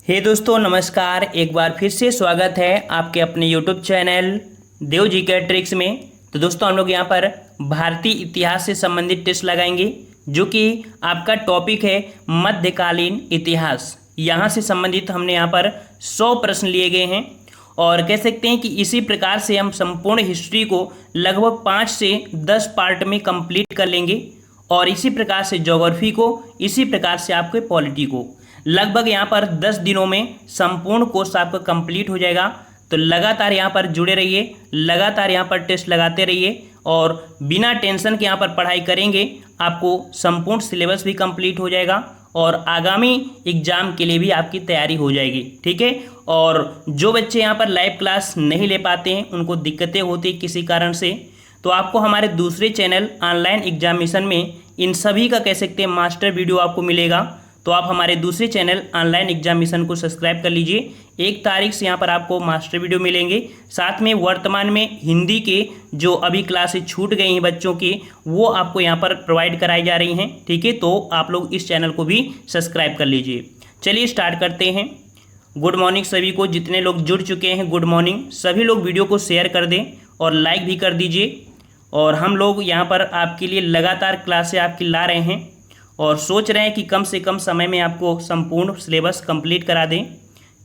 हे दोस्तों नमस्कार। एक बार फिर से स्वागत है आपके अपने यूट्यूब चैनल देव जी के ट्रिक्स में। तो दोस्तों हम लोग यहाँ पर भारतीय इतिहास से संबंधित टेस्ट लगाएंगे, जो कि आपका टॉपिक है मध्यकालीन इतिहास। यहाँ से संबंधित हमने यहाँ पर 100 प्रश्न लिए गए हैं और कह सकते हैं कि इसी प्रकार से हम संपूर्ण हिस्ट्री को लगभग 5 से 10 पार्ट में कंप्लीट कर लेंगे और इसी प्रकार से ज्योग्राफी को, इसी प्रकार से आपके पॉलिटी को लगभग यहाँ पर 10 दिनों में संपूर्ण कोर्स आपका कंप्लीट हो जाएगा। तो लगातार यहाँ पर जुड़े रहिए, लगातार यहाँ पर टेस्ट लगाते रहिए और बिना टेंशन के यहाँ पर पढ़ाई करेंगे, आपको संपूर्ण सिलेबस भी कंप्लीट हो जाएगा और आगामी एग्जाम के लिए भी आपकी तैयारी हो जाएगी। ठीक है। और जो बच्चे यहाँ पर लाइव क्लास नहीं ले पाते हैं, उनको दिक्कतें होती है किसी कारण से, तो आपको हमारे दूसरे चैनल ऑनलाइन एग्जामिनेशन में इन सभी का कह सकते हैं मास्टर वीडियो आपको मिलेगा। तो आप हमारे दूसरे चैनल ऑनलाइन एग्जामिनेशन को सब्सक्राइब कर लीजिए। 1 तारीख से यहाँ पर आपको मास्टर वीडियो मिलेंगे। साथ में वर्तमान में हिंदी के जो अभी क्लासेस छूट गई हैं बच्चों की, वो आपको यहाँ पर प्रोवाइड कराई जा रही हैं। ठीक है, तो आप लोग इस चैनल को भी सब्सक्राइब कर लीजिए। चलिए स्टार्ट करते हैं। गुड मॉर्निंग सभी को, जितने लोग जुड़ चुके हैं गुड मॉर्निंग। सभी लोग वीडियो को शेयर कर दें और लाइक भी कर दीजिए। और हम लोग यहाँ पर आपके लिए लगातार क्लासें आपकी ला रहे हैं और सोच रहे हैं कि कम से कम समय में आपको संपूर्ण सिलेबस कंप्लीट करा दें।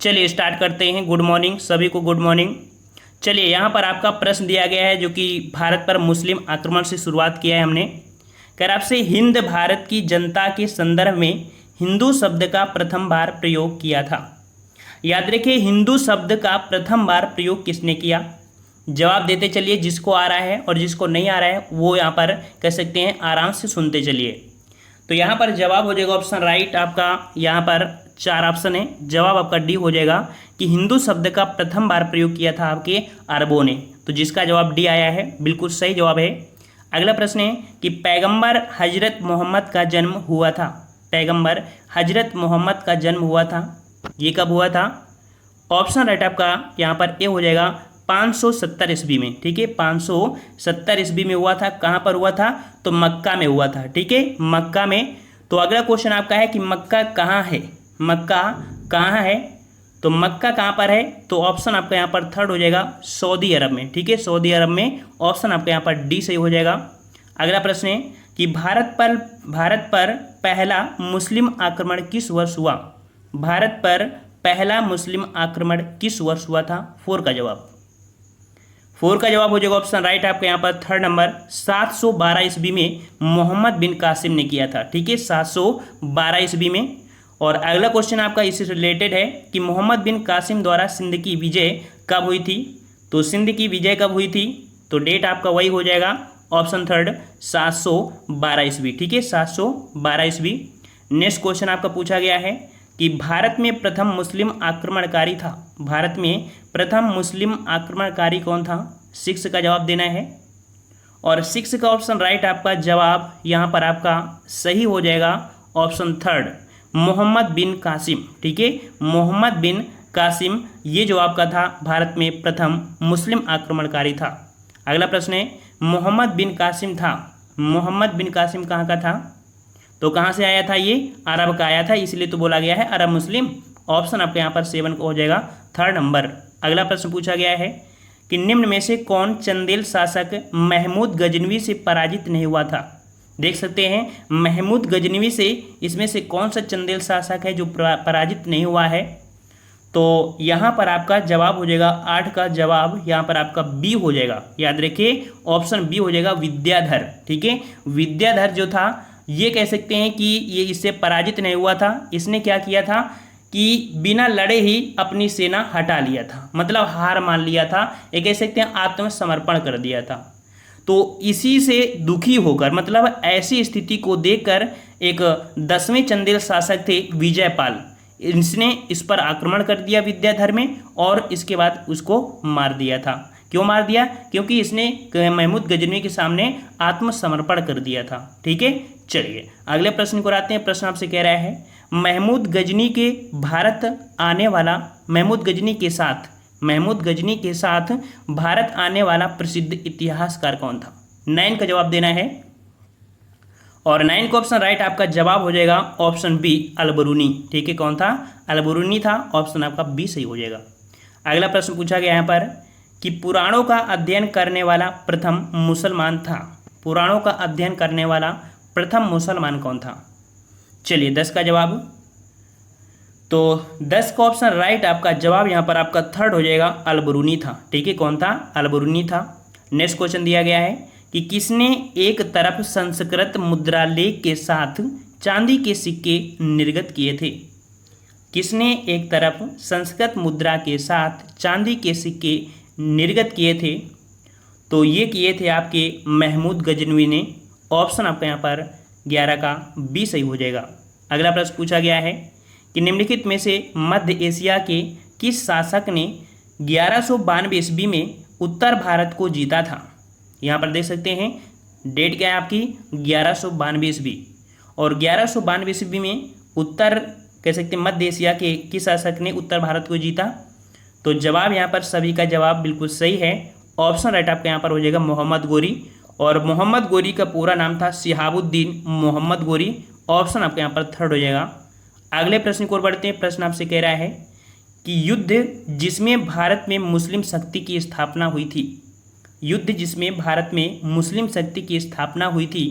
चलिए स्टार्ट करते हैं। गुड मॉर्निंग सभी को, गुड मॉर्निंग। चलिए यहाँ पर आपका प्रश्न दिया गया है, जो कि भारत पर मुस्लिम आक्रमण से शुरुआत किया है हमने। कर आपसे हिंद भारत की जनता के संदर्भ में हिंदू शब्द का प्रथम बार प्रयोग किया था। याद रखिए, हिंदू शब्द का प्रथम बार प्रयोग किसने किया? जवाब देते चलिए, जिसको आ रहा है और जिसको नहीं आ रहा है वो यहाँ पर कह सकते हैं आराम से सुनते चलिए। तो यहाँ पर जवाब हो जाएगा ऑप्शन राइट आपका। यहाँ पर 4 ऑप्शन है, जवाब आपका डी हो जाएगा कि हिंदू शब्द का प्रथम बार प्रयोग किया था आपके अरबों ने। तो जिसका जवाब डी आया है, बिल्कुल सही जवाब है। अगला प्रश्न है कि पैगंबर हजरत मोहम्मद का जन्म हुआ था। पैगंबर हजरत मोहम्मद का जन्म हुआ था, ये कब हुआ था? ऑप्शन राइट आपका यहाँ पर ए हो जाएगा 570 ईस्वी में। ठीक है, 570 ईस्वी में हुआ था। कहाँ पर हुआ था? तो मक्का में हुआ था। ठीक है, मक्का में। तो अगला क्वेश्चन आपका है कि मक्का कहाँ है? मक्का कहाँ है? तो मक्का कहाँ पर है? तो ऑप्शन आपका यहाँ पर थर्ड हो जाएगा सऊदी अरब में। ठीक है, सऊदी अरब में। ऑप्शन आपका यहाँ पर डी सही हो जाएगा। अगला प्रश्न है कि भारत पर पहला मुस्लिम आक्रमण किस वर्ष हुआ? भारत पर पहला मुस्लिम आक्रमण किस वर्ष हुआ था? 4 का जवाब। 4 का जवाब हो जाएगा ऑप्शन राइट आपका यहाँ पर थर्ड नंबर 712 ईस्वी में मोहम्मद बिन कासिम ने किया था। ठीक है, 712 ईस्वी में। और अगला क्वेश्चन आपका इससे रिलेटेड है कि मोहम्मद बिन कासिम द्वारा सिंध की विजय कब हुई थी? तो सिंध की विजय कब हुई थी? तो डेट आपका वही हो जाएगा ऑप्शन थर्ड 712 ईस्वी। ठीक है, 712 ईस्वी। नेक्स्ट क्वेश्चन आपका पूछा गया है कि भारत में प्रथम मुस्लिम आक्रमणकारी था। भारत में प्रथम मुस्लिम आक्रमणकारी कौन था? 6 का जवाब देना है और 6 का ऑप्शन राइट आपका जवाब यहाँ पर आपका सही हो जाएगा ऑप्शन थर्ड मोहम्मद बिन कासिम। ठीक है, मोहम्मद बिन कासिम ये जो आपका था भारत में प्रथम मुस्लिम आक्रमणकारी था। अगला प्रश्न है मोहम्मद बिन कासिम था। मोहम्मद बिन कासिम कहाँ का था? तो कहाँ से आया था? ये अरब का आया था, इसलिए तो बोला गया है अरब मुस्लिम। ऑप्शन आपका यहाँ पर 7 हो जाएगा थर्ड नंबर। अगला प्रश्न पूछा गया है कि निम्न में से कौन चंदेल शासक महमूद गजनवी से पराजित नहीं हुआ था? देख सकते हैं महमूद गजनवी से, इसमें से कौन सा चंदेल शासक है जो पराजित नहीं हुआ है? तो यहाँ पर आपका जवाब हो जाएगा 8 का जवाब यहाँ पर आपका बी हो जाएगा। याद रखिए ऑप्शन बी हो जाएगा विद्याधर। ठीक है, विद्याधर जो था ये कह सकते हैं कि ये इससे पराजित नहीं हुआ था। इसने क्या किया था कि बिना लड़े ही अपनी सेना हटा लिया था, मतलब हार मान लिया था, ये कह सकते हैं आत्मसमर्पण कर दिया था। तो इसी से दुखी होकर, मतलब ऐसी स्थिति को देखकर एक 10वें चंदेल शासक थे विजयपाल, इसने इस पर आक्रमण कर दिया विद्याधर में और इसके बाद उसको मार दिया था। क्यों मार दिया? क्योंकि इसने महमूद गजनवी के सामने आत्मसमर्पण कर दिया था। ठीक है, चलिए अगले प्रश्न को आते हैं। प्रश्न आपसे कह रहा है महमूद गजनी के भारत आने वाला, महमूद गजनी के साथ भारत आने वाला प्रसिद्ध इतिहासकार कौन था? 9 का जवाब देना है और 9 का ऑप्शन राइट आपका जवाब हो जाएगा ऑप्शन बी अलबरूनी। ठीक है, कौन था? अलबरूनी था। ऑप्शन आपका बी सही हो जाएगा। अगला प्रश्न पूछा गया यहाँ पर कि पुराणों का अध्ययन करने वाला प्रथम मुसलमान था। पुराणों का अध्ययन करने वाला प्रथम मुसलमान कौन था? चलिए 10 का जवाब, तो 10 का ऑप्शन राइट आपका जवाब यहाँ पर आपका थर्ड हो जाएगा अलबरूनी था। ठीक है, कौन था? अलबरूनी था। नेक्स्ट क्वेश्चन दिया गया है कि किसने एक तरफ संस्कृत मुद्रालेख के साथ चांदी के सिक्के निर्गत किए थे? किसने एक तरफ संस्कृत मुद्रा के साथ चांदी के सिक्के निर्गत किए थे? तो ये किए थे आपके महमूद गजनवी ने। ऑप्शन आपका यहाँ पर 11 का बी सही हो जाएगा। अगला प्रश्न पूछा गया है कि निम्नलिखित में से मध्य एशिया के किस शासक ने 1192 ईस्वी में उत्तर भारत को जीता था? यहाँ पर देख सकते हैं डेट क्या है आपकी 1192 ईस्वी, और 1192 ईस्वी में उत्तर कह सकते हैं मध्य एशिया के किस शासक ने उत्तर भारत को जीता? तो जवाब यहाँ पर सभी का जवाब बिल्कुल सही है। ऑप्शन राइट आपका यहाँ पर हो जाएगा मोहम्मद गोरी, और मोहम्मद गोरी का पूरा नाम था शिहाबुद्दीन मोहम्मद गोरी। ऑप्शन आपका यहाँ पर थर्ड हो जाएगा। अगले प्रश्न को बढ़ते हैं। प्रश्न आपसे कह रहा है कि युद्ध जिसमें भारत में मुस्लिम शक्ति की स्थापना हुई थी, युद्ध जिसमें भारत में मुस्लिम शक्ति की स्थापना हुई थी,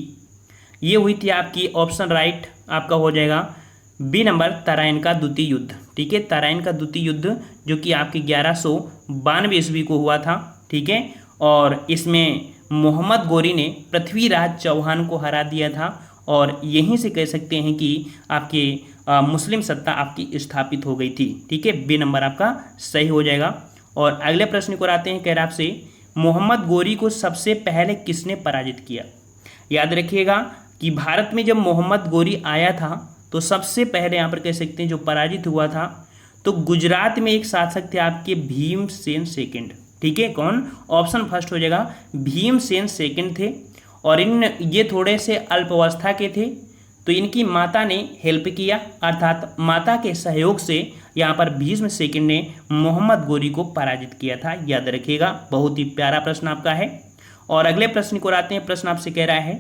ये हुई थी आपकी ऑप्शन राइट आपका हो जाएगा बी नंबर तराइन का द्वितीय युद्ध। ठीक है, तराइन का द्वितीय युद्ध जो कि आपकी 1192 ईस्वी को हुआ था। ठीक है, और इसमें मोहम्मद गोरी ने पृथ्वीराज चौहान को हरा दिया था, और यहीं से कह सकते हैं कि आपके मुस्लिम सत्ता आपकी स्थापित हो गई थी। ठीक है, बी नंबर आपका सही हो जाएगा। और अगले प्रश्न को आते हैं, कह रहा आपसे मोहम्मद गोरी को सबसे पहले किसने पराजित किया? याद रखिएगा कि भारत में जब मोहम्मद गोरी आया था तो सबसे पहले यहाँ पर कह सकते हैं जो पराजित हुआ था, तो गुजरात में एक शासक थे आपके भीमसेन सेकंड। ठीक है, कौन? ऑप्शन फर्स्ट हो जाएगा भीमसेन सेकंड थे, और ये थोड़े से अल्पावस्था के थे, तो इनकी माता ने हेल्प किया, अर्थात माता के सहयोग से यहाँ पर भीष्म सेकंड ने मोहम्मद गोरी को पराजित किया था। याद रखिएगा, बहुत ही प्यारा प्रश्न आपका है। और अगले प्रश्न को आते हैं। प्रश्न आपसे कह रहा है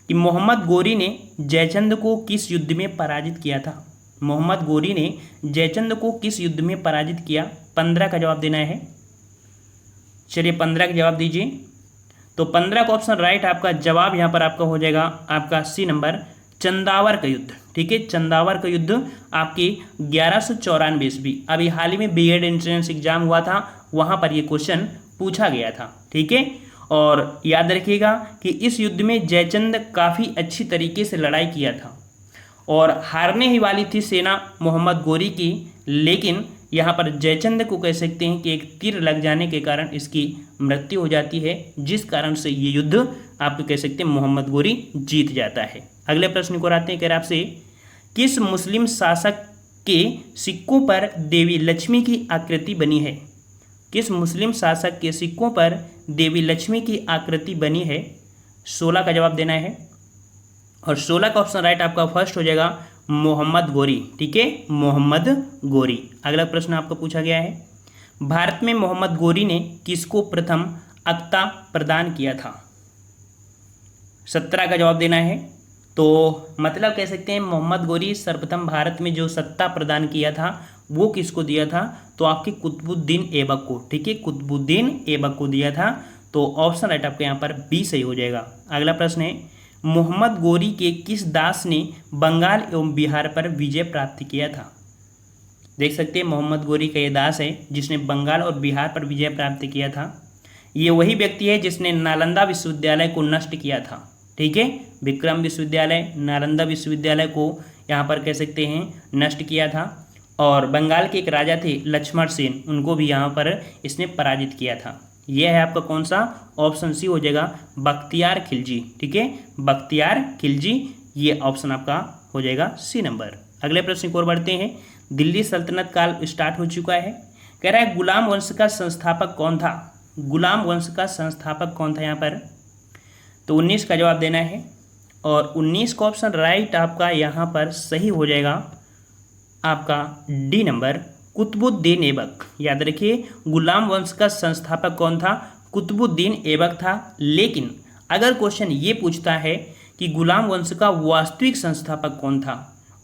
कि मोहम्मद गोरी ने जयचंद को किस युद्ध में पराजित किया था? मोहम्मद गोरी ने जयचंद को किस युद्ध में पराजित किया? 15 का जवाब देना है। चलिए 15 का जवाब दीजिए। तो 15 का ऑप्शन राइट आपका जवाब यहाँ पर आपका हो जाएगा आपका सी नंबर चंदावर का युद्ध। ठीक है, चंदावर का युद्ध आपकी 1194 ईस्वी, अभी हाल ही में बीएड एंट्रेंस एग्जाम हुआ था, वहाँ पर ये क्वेश्चन पूछा गया था। ठीक है, और याद रखिएगा कि इस युद्ध में जयचंद काफ़ी अच्छी तरीके से लड़ाई किया था, और हारने ही वाली थी सेना मोहम्मद गोरी की, लेकिन यहाँ पर जयचंद को कह सकते हैं कि एक तीर लग जाने के कारण इसकी मृत्यु हो जाती है, जिस कारण से ये युद्ध आप कह सकते हैं मोहम्मद गोरी जीत जाता है। अगले प्रश्न को आते हैं, कह रहे आपसे किस मुस्लिम शासक के सिक्कों पर देवी लक्ष्मी की आकृति बनी है? किस मुस्लिम शासक के सिक्कों पर देवी लक्ष्मी की आकृति बनी है? 16 का जवाब देना है, और 16 का ऑप्शन राइट आपका फर्स्ट हो जाएगा मोहम्मद गोरी। ठीक है, मोहम्मद गोरी। अगला प्रश्न आपको पूछा गया है, भारत में मोहम्मद गोरी ने किसको प्रथम अक्ता प्रदान किया था? 17 का जवाब देना है। तो मतलब कह सकते हैं मोहम्मद गोरी सर्वप्रथम भारत में जो सत्ता प्रदान किया था वो किसको दिया था? तो आपके कुतुबुद्दीन ऐबक को। ठीक है, कुतुबुद्दीन ऐबक को दिया था। तो ऑप्शन राइट आपके यहाँ पर बी सही हो जाएगा। अगला प्रश्न है, मोहम्मद गोरी के किस दास ने बंगाल एवं बिहार पर विजय प्राप्त किया था? देख सकते हैं मोहम्मद गोरी का ये दास है जिसने बंगाल और बिहार पर विजय प्राप्त किया था। ये वही व्यक्ति है जिसने नालंदा विश्वविद्यालय को नष्ट किया था। ठीक है, विक्रम विश्वविद्यालय, नालंदा विश्वविद्यालय को यहाँ पर कह सकते हैं नष्ट किया था, और बंगाल के एक राजा थे लक्ष्मण सेन, उनको भी यहाँ पर इसने पराजित किया था। यह है आपका कौन सा? ऑप्शन सी हो जाएगा बख्तियार खिलजी। ठीक है, बख्तियार खिलजी, ये ऑप्शन आपका हो जाएगा सी नंबर। अगले प्रश्न की ओर बढ़ते हैं। दिल्ली सल्तनत काल स्टार्ट हो चुका है। कह रहा है गुलाम वंश का संस्थापक कौन था? गुलाम वंश का संस्थापक कौन था यहाँ पर? तो 19 का जवाब देना है, और 19 का ऑप्शन राइट आपका यहाँ पर सही हो जाएगा आपका डी नंबर कुतुबुद्दीन ऐबक। याद रखिए, गुलाम वंश का संस्थापक कौन था? कुतुबुद्दीन ऐबक था। लेकिन अगर क्वेश्चन ये पूछता है कि गुलाम वंश का वास्तविक संस्थापक कौन था,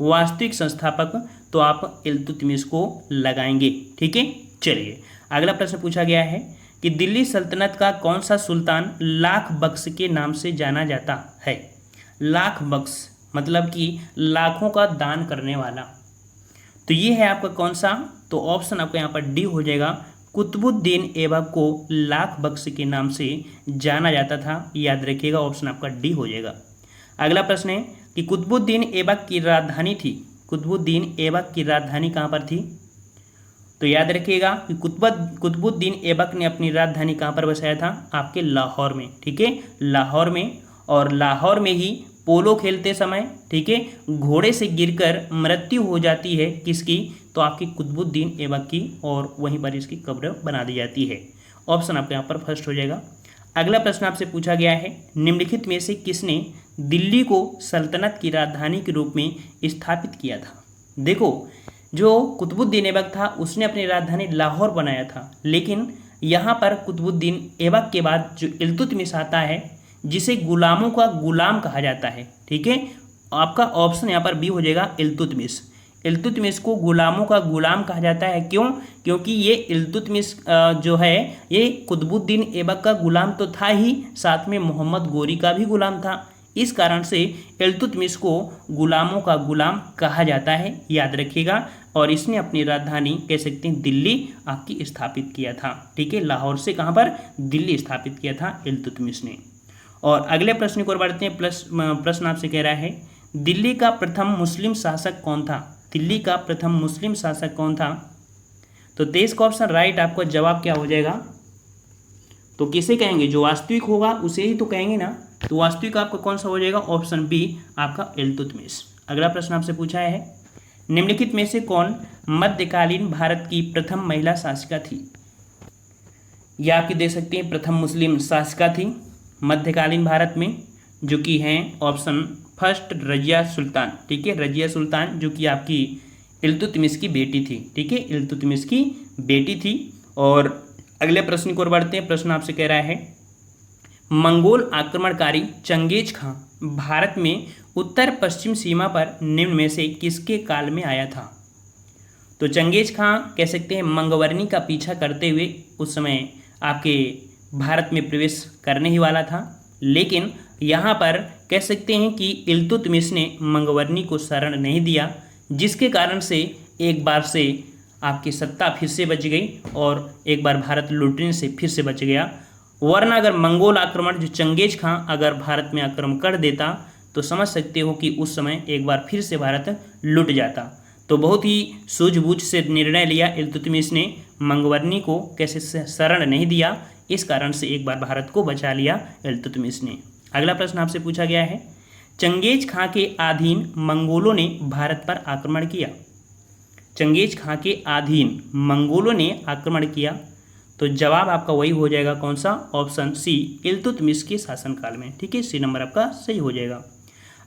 वास्तविक संस्थापक, तो आप इल्तुतमिश को लगाएंगे। ठीक है, चलिए अगला प्रश्न पूछा गया है कि दिल्ली सल्तनत का कौन सा सुल्तान लाख बख्श के नाम से जाना जाता है। लाख बख्श मतलब कि लाखों का दान करने वाला। तो ये है आपका कौन सा, तो ऑप्शन आपका यहाँ पर डी हो जाएगा। कुतुबुद्दीन ऐबक को लाख बख्श के नाम से जाना जाता था, याद रखिएगा, ऑप्शन आपका डी हो जाएगा। अगला प्रश्न है कि कुतुबुद्दीन ऐबक की राजधानी थी, कुतुबुद्दीन ऐबक की राजधानी कहाँ पर थी, तो याद रखिएगा कि कुतुबुद्दीन ऐबक ने अपनी राजधानी कहाँ पर बसाया था, आपके लाहौर में। ठीक है, लाहौर में, और लाहौर में ही पोलो खेलते समय, ठीक है, घोड़े से गिरकर मृत्यु हो जाती है किसकी, तो आपकी कुतुबुद्दीन ऐबक की, और वहीं पर इसकी कब्र बना दी जाती है। ऑप्शन आपके यहाँ पर फर्स्ट हो जाएगा। अगला प्रश्न आपसे पूछा गया है, निम्नलिखित में से किसने दिल्ली को सल्तनत की राजधानी के रूप में स्थापित किया था। देखो, जो कुतुबुद्दीन ऐबक था उसने अपनी राजधानी लाहौर बनाया था, लेकिन यहाँ पर कुतुबुद्दीन ऐबक के बाद जो इल्तुतमिश आता है, जिसे गुलामों का गुलाम कहा जाता है। ठीक है, आपका ऑप्शन यहाँ पर बी हो जाएगा, इल्तुतमिश। इल्तुतमिश को गुलामों का गुलाम कहा जाता है, क्यों, क्योंकि ये इल्तुतमिश जो है ये कुतुबुद्दीन ऐबक का गुलाम तो था ही, साथ में मोहम्मद गोरी का भी गुलाम था। इस कारण से इल्तुतमिश को गुलामों का गुलाम कहा जाता है, याद रखिएगा। और इसने अपनी राजधानी कह सकते हैं दिल्ली आपकी स्थापित किया था। ठीक है, लाहौर से कहाँ पर, दिल्ली स्थापित किया था इल्तुतमिश ने। और अगले प्रश्न को बढ़ते हैं। प्रश्न आपसे कह रहा है, दिल्ली का प्रथम मुस्लिम शासक कौन था, दिल्ली का प्रथम मुस्लिम शासक कौन था, तो 23 का ऑप्शन राइट। आपका जवाब क्या हो जाएगा, तो किसे कहेंगे, जो वास्तविक होगा उसे ही तो कहेंगे ना, तो वास्तविक आपका कौन सा हो जाएगा, ऑप्शन बी आपका इल्तुतमिश। अगला प्रश्न आपसे पूछा है, निम्नलिखित में से कौन मध्यकालीन भारत की प्रथम महिला शासिका थी, यह आपकी दे सकते हैं प्रथम मुस्लिम शासिका थी मध्यकालीन भारत में, जो कि हैं ऑप्शन फर्स्ट रजिया सुल्तान। ठीक है, रजिया सुल्तान जो कि आपकी इल्तुतमिश की बेटी थी। ठीक है, इल्तुतमिश की बेटी थी। और अगले प्रश्न को बढ़ते हैं। प्रश्न आपसे कह रहा है, मंगोल आक्रमणकारी चंगेज खां भारत में उत्तर पश्चिम सीमा पर निम्न में से किसके काल में आया था, तो चंगेज खां कह सकते हैं मंगवर्नी का पीछा करते हुए उस समय आपके भारत में प्रवेश करने ही वाला था, लेकिन यहाँ पर कह सकते हैं कि इल्तुतमिश ने मंगवर्नी को शरण नहीं दिया, जिसके कारण से एक बार से आपकी सत्ता फिर से बच गई और एक बार भारत लूटने से फिर से बच गया। वरना अगर मंगोल आक्रमण जो चंगेज खां अगर भारत में आक्रमण कर देता तो समझ सकते हो कि उस समय एक बार फिर से भारत लुट जाता। तो बहुत ही सूझबूझ से निर्णय लिया इल्तुतमिश ने, मंगवर्नी को कैसे शरण नहीं दिया, इस कारण से एक बार भारत को बचा लिया इल्तुतमिश ने। अगला प्रश्न आपसे पूछा गया है, चंगेज खां के अधीन मंगोलों ने भारत पर आक्रमण किया, चंगेज खां के अधीन मंगोलों ने आक्रमण किया, तो जवाब आपका वही हो जाएगा कौन सा, ऑप्शन सी इल्तुतमिश के शासनकाल में। ठीक है, सी नंबर आपका सही हो जाएगा।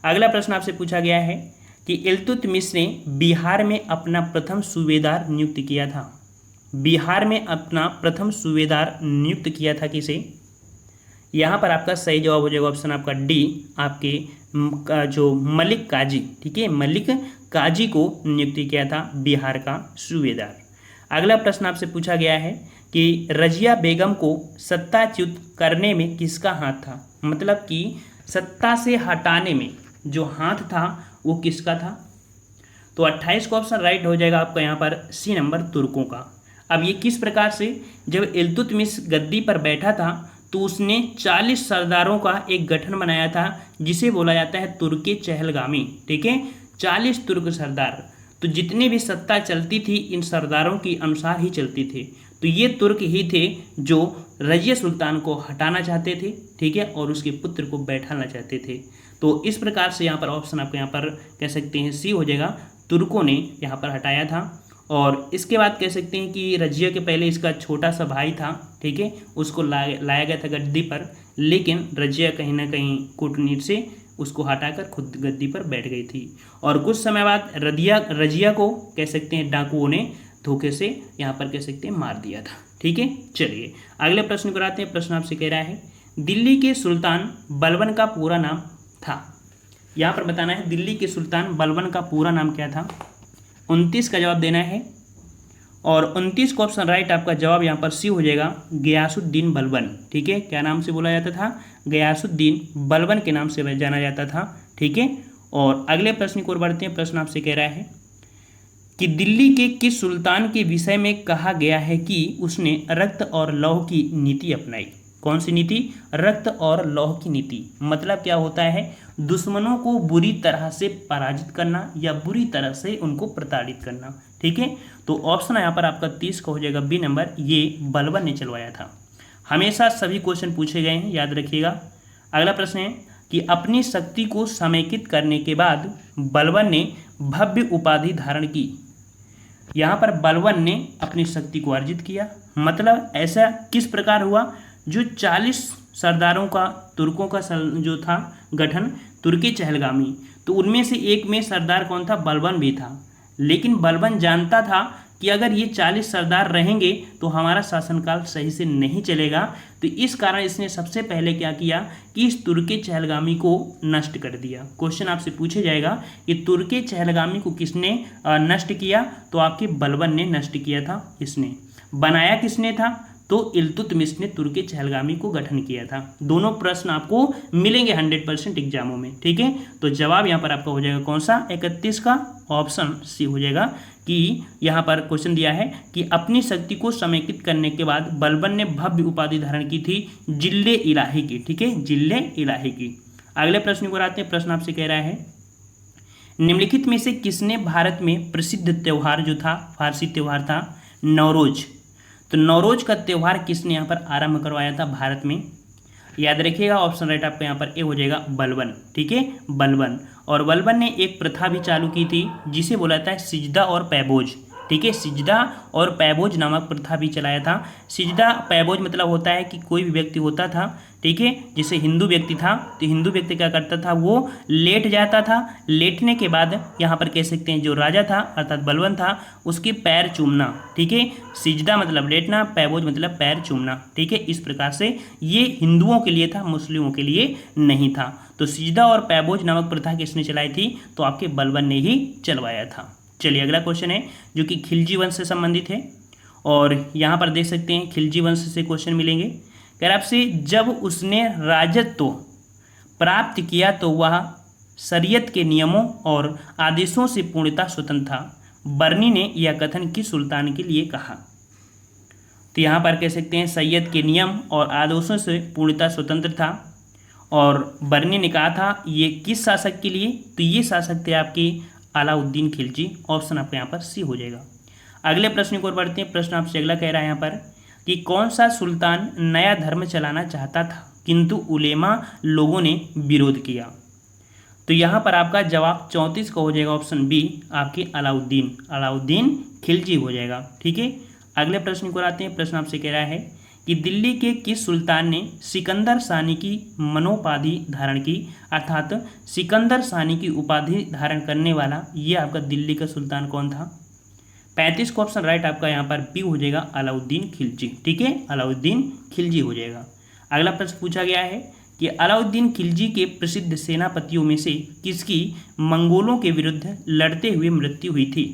अगला प्रश्न आपसे पूछा गया है कि इल्तुतमिश ने बिहार में अपना प्रथम सूबेदार नियुक्त किया था, बिहार में अपना प्रथम सूबेदार नियुक्त किया था किसे, यहाँ पर आपका सही जवाब हो जाएगा ऑप्शन आपका डी, आपके जो मलिक काजी। ठीक है, मलिक काजी को नियुक्त किया था बिहार का सूबेदार। अगला प्रश्न आपसे पूछा गया है कि रजिया बेगम को सत्ताच्युत करने में किसका हाथ था, मतलब कि सत्ता से हटाने में जो हाथ था वो किसका था, तो 28 का ऑप्शन राइट हो जाएगा आपका यहाँ पर सी नंबर, तुर्कों का। अब ये किस प्रकार से, जब इल्तुतमिश गद्दी पर बैठा था तो उसने 40 सरदारों का एक गठन बनाया था जिसे बोला जाता है तुर्के चहलगामी। ठीक है, 40 तुर्क सरदार, तो जितनी भी सत्ता चलती थी इन सरदारों के अनुसार ही चलती थी। तो ये तुर्क ही थे जो रजिया सुल्तान को हटाना चाहते थे, ठीक है, और उसके पुत्र को बैठाना चाहते थे। तो इस प्रकार से यहाँ पर ऑप्शन आपको यहाँ पर कह सकते हैं सी हो जाएगा, तुर्कों ने यहाँ पर हटाया था। और इसके बाद कह सकते हैं कि रजिया के पहले इसका छोटा सा भाई था, ठीक है, उसको लाया गया था गद्दी पर, लेकिन रजिया कहीं ना कहीं कूटनीति से उसको हटाकर खुद गद्दी पर बैठ गई थी। और कुछ समय बाद रजिया को कह सकते हैं डाकुओं ने धोखे से यहाँ पर कह सकते हैं मार दिया था। ठीक है, चलिए अगले प्रश्न पर आते हैं। प्रश्न आपसे कह रहा है, दिल्ली के सुल्तान बलबन का पूरा नाम था, यहाँ पर बताना है दिल्ली के सुल्तान बलबन का पूरा नाम क्या था। 29 का जवाब देना है और 29 का ऑप्शन राइट आपका जवाब यहाँ पर सी हो जाएगा, गयासुद्दीन बलबन। ठीक है, क्या नाम से बोला जाता था, गयासुद्दीन बलबन के नाम से जाना जाता था। ठीक है, और अगले प्रश्न की ओर बढ़ते हैं। प्रश्न आपसे कह रहा है कि दिल्ली के किस सुल्तान के विषय में कहा गया है कि उसने रक्त और लौह की नीति अपनाई। कौन सी नीति, रक्त और लौह की नीति। मतलब क्या होता है, दुश्मनों को बुरी तरह से पराजित करना या बुरी तरह से उनको प्रताड़ित करना। ठीक है, तो ऑप्शन यहाँ पर आपका 30 का हो जाएगा बी नंबर, ये बलबन ने चलवाया था। हमेशा सभी क्वेश्चन पूछे गए हैं, याद रखिएगा। अगला प्रश्न है कि अपनी शक्ति को समेकित करने के बाद बलबन ने भव्य उपाधि धारण की। यहाँ पर बलबन ने अपनी शक्ति को अर्जित किया, मतलब ऐसा किस प्रकार हुआ, जो 40 सरदारों का, तुर्कों का जो था गठन, तुर्की चहलगामी, तो उनमें से एक में सरदार कौन था, बलबन भी था। लेकिन बलबन जानता था कि अगर ये 40 सरदार रहेंगे तो हमारा शासनकाल सही से नहीं चलेगा, तो इस कारण इसने सबसे पहले क्या किया कि इस तुर्की चहलगामी को नष्ट कर दिया। क्वेश्चन आपसे पूछे जाएगा कि तुर्की चहलगामी को किसने नष्ट किया, तो आपके बलबन ने नष्ट किया था। इसने बनाया किसने था, तो इल्तुतमिश ने तुर्की चहलगामी को गठन किया था। दोनों प्रश्न आपको मिलेंगे 100% एग्जामों में। ठीक है, तो जवाब यहाँ पर आपका हो जाएगा कौन सा, 31 का ऑप्शन सी हो जाएगा कि यहाँ पर क्वेश्चन दिया है कि अपनी शक्ति को समेकित करने के बाद बलबन ने भव्य उपाधि धारण की थी जिल्ले इलाही की। ठीक है, जिल्ले इलाही की। अगले प्रश्न को आते हैं। प्रश्न आपसे कह रहा है निम्नलिखित में से किसने भारत में प्रसिद्ध त्यौहार जो था, फारसी त्यौहार था नवरोज, तो नवरोज का त्यौहार किसने यहाँ पर आरंभ करवाया था भारत में। याद रखिएगा, ऑप्शन राइट आपका यहाँ पर ए हो जाएगा, बलबन। ठीक है, बलबन। और बलबन ने एक प्रथा भी चालू की थी जिसे बोला था सिजदा और पैबोज। ठीक है, सिजदा और पैबोज नामक प्रथा भी चलाया था। सिजदा पैबोज मतलब होता है कि कोई भी व्यक्ति होता था, ठीक है, जैसे हिंदू व्यक्ति था तो हिंदू व्यक्ति क्या करता था, वो लेट जाता था। लेटने के बाद यहाँ पर कह सकते हैं जो राजा था अर्थात बलबन था, उसके पैर चूमना। ठीक है, सिजदा मतलब लेटना, पैबोज मतलब पैर चूमना। ठीक है, इस प्रकार से ये हिंदुओं के लिए था, मुस्लिमों के लिए नहीं था। तो सिजदा और पैबोज नामक प्रथा किसने चलाई थी, तो आपके बलबन ने ही चलवाया था। चलिए अगला क्वेश्चन है जो कि खिलजी वंश से संबंधित है और यहाँ पर देख सकते हैं खिलजी वंश से क्वेश्चन मिलेंगे। कह रहा आपसे जब उसने राजत्व प्राप्त किया तो वह शरीयत के नियमों और आदेशों से पूर्णतः स्वतंत्र था। बर्नी ने यह कथन किस सुल्तान के लिए कहा। तो यहाँ पर कह सकते हैं सैयद के नियम और आदेशों से पूर्णतः स्वतंत्र था और बर्नी ने कहा था ये किस शासक के लिए, तो ये शासक थे आपके अलाउद्दीन खिलजी। ऑप्शन आपका यहाँ पर सी हो जाएगा। अगले प्रश्न की ओर बढ़ते हैं। प्रश्न आपसे अगला कह रहा है यहाँ पर कि कौन सा सुल्तान नया धर्म चलाना चाहता था किंतु उलेमा लोगों ने विरोध किया। तो यहाँ पर आपका जवाब 34 का हो जाएगा, ऑप्शन बी आपके अलाउद्दीन खिलजी हो जाएगा। ठीक है, अगले प्रश्न को आते हैं। प्रश्न आपसे कह रहा है कि दिल्ली के किस सुल्तान ने सिकंदर सानी की मनोपाधि धारण की, अर्थात सिकंदर सानी की उपाधि धारण करने वाला ये आपका दिल्ली का सुल्तान कौन था। 35 का ऑप्शन राइट आपका यहाँ पर बी हो जाएगा, अलाउद्दीन खिलजी। ठीक है, अलाउद्दीन खिलजी हो जाएगा। अगला प्रश्न पूछा गया है कि अलाउद्दीन खिलजी के प्रसिद्ध सेनापतियों में से किसकी मंगोलों के विरुद्ध लड़ते हुए मृत्यु हुई थी।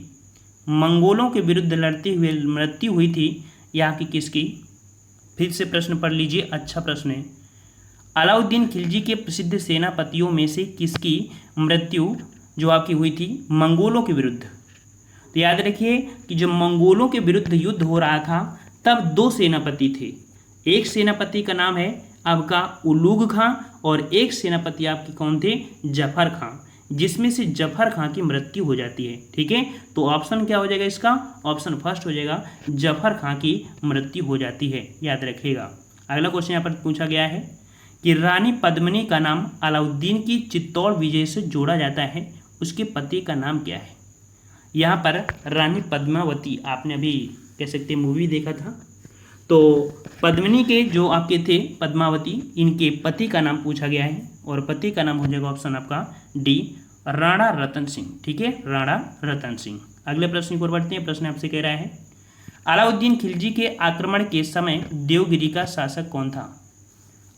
मंगोलों के विरुद्ध लड़ते हुए मृत्यु हुई थी यहाँ की किसकी, फिर से प्रश्न पढ़ लीजिए, अच्छा प्रश्न है। अलाउद्दीन खिलजी के प्रसिद्ध सेनापतियों में से किसकी मृत्यु जो आपकी हुई थी मंगोलों के विरुद्ध। तो याद रखिए कि जब मंगोलों के विरुद्ध युद्ध हो रहा था तब दो सेनापति थे। एक सेनापति का नाम है आपका उलूग खां और एक सेनापति आपके कौन थे, जफर खां, जिसमें से जफर खां की मृत्यु हो जाती है। ठीक है, तो ऑप्शन क्या हो जाएगा इसका, ऑप्शन फर्स्ट हो जाएगा, जफर खां की मृत्यु हो जाती है, याद रखिएगा। अगला क्वेश्चन यहाँ पर पूछा गया है कि रानी पद्मिनी का नाम अलाउद्दीन की चित्तौड़ विजय से जोड़ा जाता है, उसके पति का नाम क्या है। यहाँ पर रानी पद्मावती, आपने अभी कह सकते मूवी देखा था, तो पद्मिनी के जो आपके थे पद्मावती, इनके पति का नाम पूछा गया है और पति का नाम हो जाएगा ऑप्शन आपका डी, राणा रतन सिंह। ठीक है, राणा रतन सिंह। अगले प्रश्न को बढ़ते हैं। प्रश्न आपसे कह रहा है अलाउद्दीन खिलजी के आक्रमण के समय देवगिरी का शासक कौन था।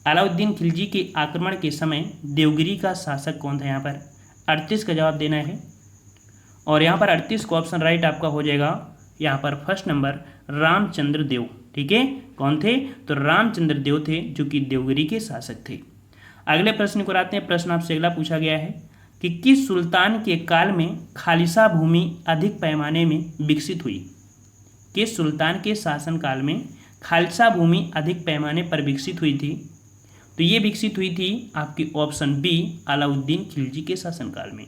अलाउद्दीन खिलजी के आक्रमण के समय देवगिरी का शासक कौन था। यहाँ पर 38 का जवाब देना है। और यहाँ पर 38 का ऑप्शन राइट आपका हो जाएगा यहाँ पर फर्स्ट नंबर रामचंद्र देव। ठीक है, कौन थे? तो रामचंद्र देव थे जो कि देवगिरी के शासक थे। अगले प्रश्न को आते हैं। प्रश्न आपसे अगला पूछा गया है कि किस सुल्तान के काल में खालिसा भूमि अधिक पैमाने में विकसित हुई? किस सुल्तान के शासन काल में खालसा भूमि अधिक पैमाने पर विकसित हुई थी? तो ये विकसित हुई थी आपकी ऑप्शन बी अलाउद्दीन खिलजी के शासनकाल में।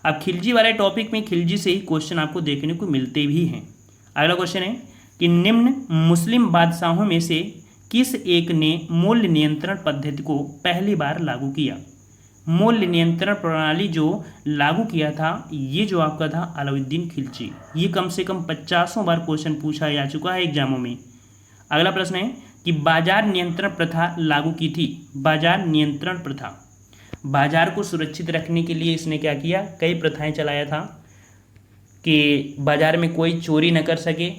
अब खिलजी वाले टॉपिक में खिलजी से ही क्वेश्चन आपको देखने को मिलते भी हैं। अगला क्वेश्चन है कि निम्न मुस्लिम बादशाहों में से किस एक ने मूल्य नियंत्रण पद्धति को पहली बार लागू किया? मूल्य नियंत्रण प्रणाली जो लागू किया था ये जो आपका था अलाउद्दीन खिलजी। ये कम से कम 50 बार क्वेश्चन पूछा जा चुका है एग्जामों में। अगला प्रश्न है कि बाजार नियंत्रण प्रथा लागू की थी। बाजार नियंत्रण प्रथा, बाजार को सुरक्षित रखने के लिए इसने क्या किया? कई प्रथाएं चलाया था कि बाजार में कोई चोरी न कर सके,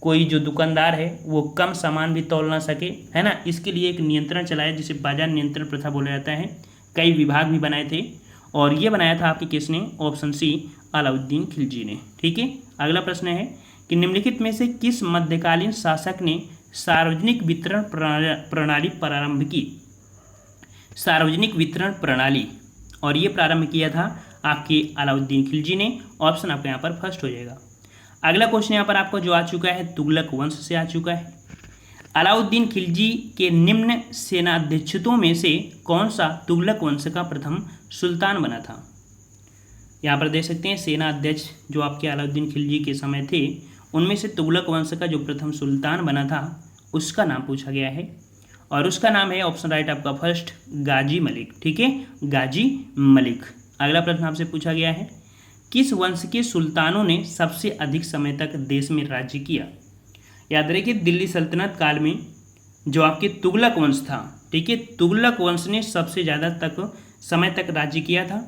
कोई जो दुकानदार है वो कम सामान भी तौल ना सके, है ना। इसके लिए एक नियंत्रण चलाया जिसे बाजार नियंत्रण प्रथा बोला जाता है। कई विभाग भी बनाए थे और ये बनाया था आपके किसने? ऑप्शन सी अलाउद्दीन खिलजी ने। ठीक है, अगला प्रश्न है कि निम्नलिखित में से किस मध्यकालीन शासक ने सार्वजनिक वितरण प्रणाली प्रारंभ की? सार्वजनिक वितरण प्रणाली, और ये प्रारंभ किया था आपके अलाउद्दीन खिलजी ने। ऑप्शन आपका यहाँ पर फर्स्ट हो जाएगा। अगला क्वेश्चन यहाँ पर आपको जो आ चुका है तुगलक वंश से आ चुका है। अलाउद्दीन खिलजी के निम्न सेनाध्यक्षों में से कौन सा तुगलक वंश का प्रथम सुल्तान बना था? यहाँ पर देख सकते हैं सेनाध्यक्ष जो आपके अलाउद्दीन खिलजी के समय थे उनमें से तुगलक वंश का जो प्रथम सुल्तान बना था उसका नाम पूछा गया है और उसका नाम है ऑप्शन राइट आपका फर्स्ट गाजी मलिक। ठीक है, गाजी मलिक। अगला प्रश्न आपसे पूछा गया है किस वंश के सुल्तानों ने सबसे अधिक समय तक देश में राज्य किया? याद रखिए दिल्ली सल्तनत काल में जो आपके तुगलक वंश था, ठीक है, तुगलक वंश ने सबसे ज़्यादा समय तक राज्य किया था।